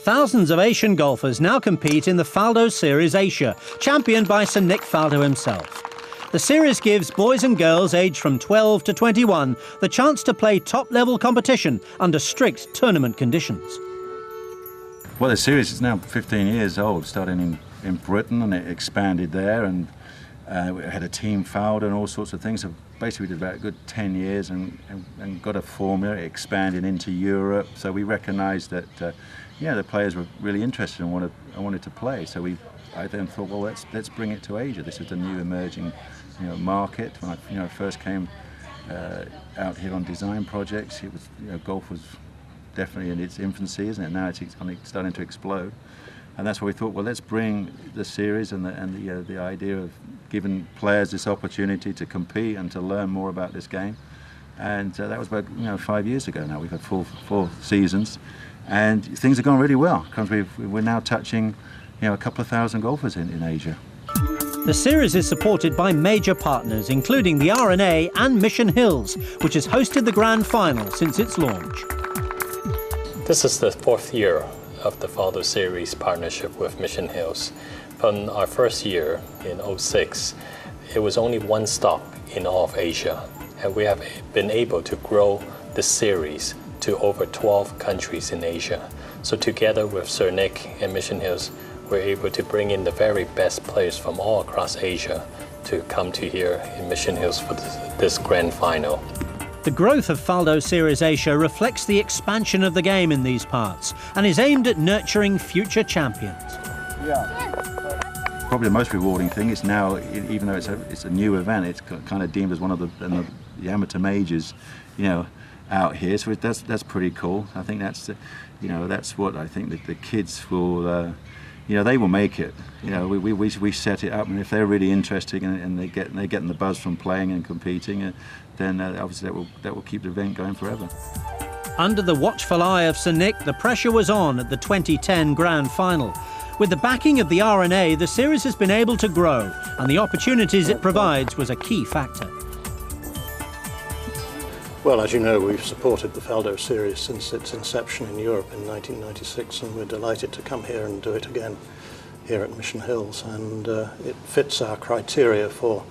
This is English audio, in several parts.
Thousands of Asian golfers now compete in the Faldo Series Asia, championed by Sir Nick Faldo himself. The series gives boys and girls aged from 12 to 21 the chance to play top-level competition under strict tournament conditions. Well, the series is now 15 years old, starting in Britain, and it expanded there, and we had a team Faldo and all sorts of things. So basically we did about a good 10 years and got a formula, expanding into Europe. So we recognised that the players were really interested and wanted to play. So I then thought, well, let's bring it to Asia. This is a new emerging market. When I first came out here on design projects, it was golf was definitely in its infancy, isn't it? Now it's starting to explode. And that's why we thought, well, let's bring the series and the idea of giving players this opportunity to compete and to learn more about this game. And that was about 5 years ago now. We've had four seasons, and things have gone really well because we're now touching a couple of thousand golfers in Asia. The series is supported by major partners, including the R&A and Mission Hills, which has hosted the Grand Final since its launch. This is the 4th year of the Faldo Series partnership with Mission Hills. From our first year in 2006, it was only one stop in all of Asia, and we have been able to grow this series to over 12 countries in Asia. So together with Sir Nick and Mission Hills, we're able to bring in the very best players from all across Asia to come to here in Mission Hills for this Grand Final. The growth of Faldo Series Asia reflects the expansion of the game in these parts and is aimed at nurturing future champions. Probably the most rewarding thing is now, even though it's a new event, it's kind of deemed as one of the amateur majors, out here. So that's pretty cool. I think that's what I think the kids will. They will make it. We set it up, and if they're really interested and they're getting the buzz from playing and competing, then obviously that will keep the event going forever. Under the watchful eye of Sir Nick, the pressure was on at the 2010 Grand Final. With the backing of the R&A, the series has been able to grow, and the opportunities it provides was a key factor. Well, as you know, we've supported the Faldo series since its inception in Europe in 1996, and we're delighted to come here and do it again here at Mission Hills. And it fits our criteria for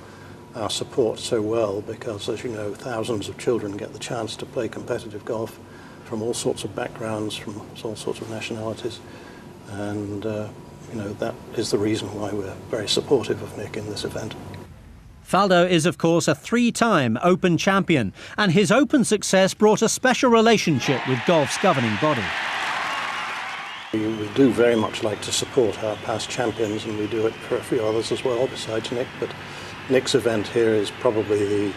our support so well because, as you know, thousands of children get the chance to play competitive golf from all sorts of backgrounds, from all sorts of nationalities. And, that is the reason why we're very supportive of Nick in this event. Faldo is, of course, a 3-time Open champion, and his Open success brought a special relationship with golf's governing body. We do very much like to support our past champions, and we do it for a few others as well besides Nick, but Nick's event here is probably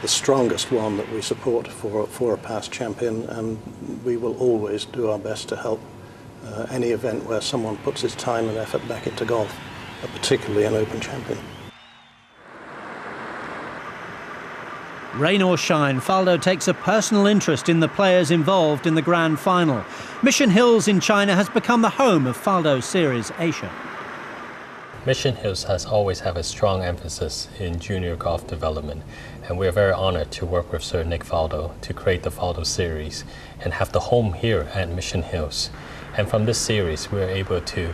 the strongest one that we support for a past champion, and we will always do our best to help any event where someone puts his time and effort back into golf, particularly an Open champion. Rain or shine, Faldo takes a personal interest in the players involved in the Grand Final. Mission Hills in China has become the home of Faldo Series Asia. Mission Hills has always had a strong emphasis in junior golf development, and we are very honored to work with Sir Nick Faldo to create the Faldo series and have the home here at Mission Hills. And from this series, we are able to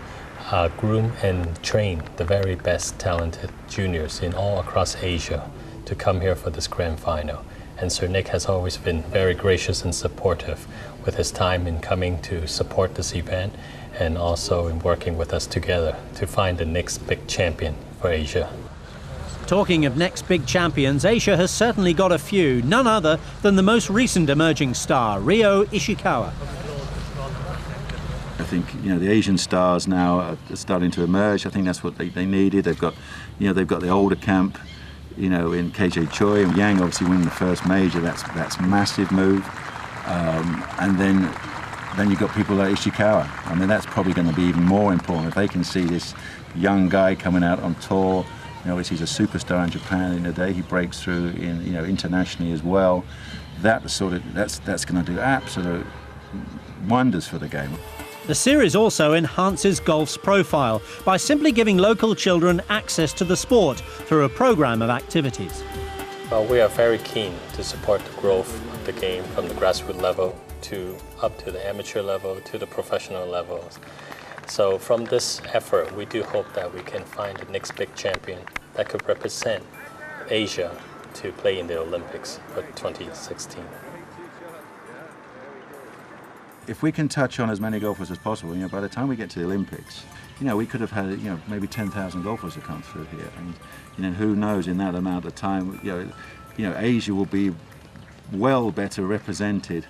groom and train the very best talented juniors in all across Asia to come here for this Grand Final. And Sir Nick has always been very gracious and supportive with his time in coming to support this event and also in working with us together to find the next big champion for Asia. Talking of next big champions, Asia has certainly got a few, none other than the most recent emerging star, Ryo Ishikawa. I think the Asian stars now are starting to emerge. I think that's what they needed. They've got the older camp, in KJ Choi and Yang obviously winning the first major. That's a massive move. And then you've got people like Ishikawa. I mean, that's probably going to be even more important if they can see this young guy coming out on tour. He's a superstar in Japan in a day. He breaks through internationally as well. That's going to do absolute wonders for the game. The series also enhances golf's profile by simply giving local children access to the sport through a program of activities. Well, we are very keen to support the growth of the game from the grassroots level up to the amateur level, to the professional levels. So from this effort, we do hope that we can find the next big champion that could represent Asia to play in the Olympics for 2016. If we can touch on as many golfers as possible, by the time we get to the Olympics, we could have had, maybe 10,000 golfers have come through here, and who knows, in that amount of time, Asia will be well better represented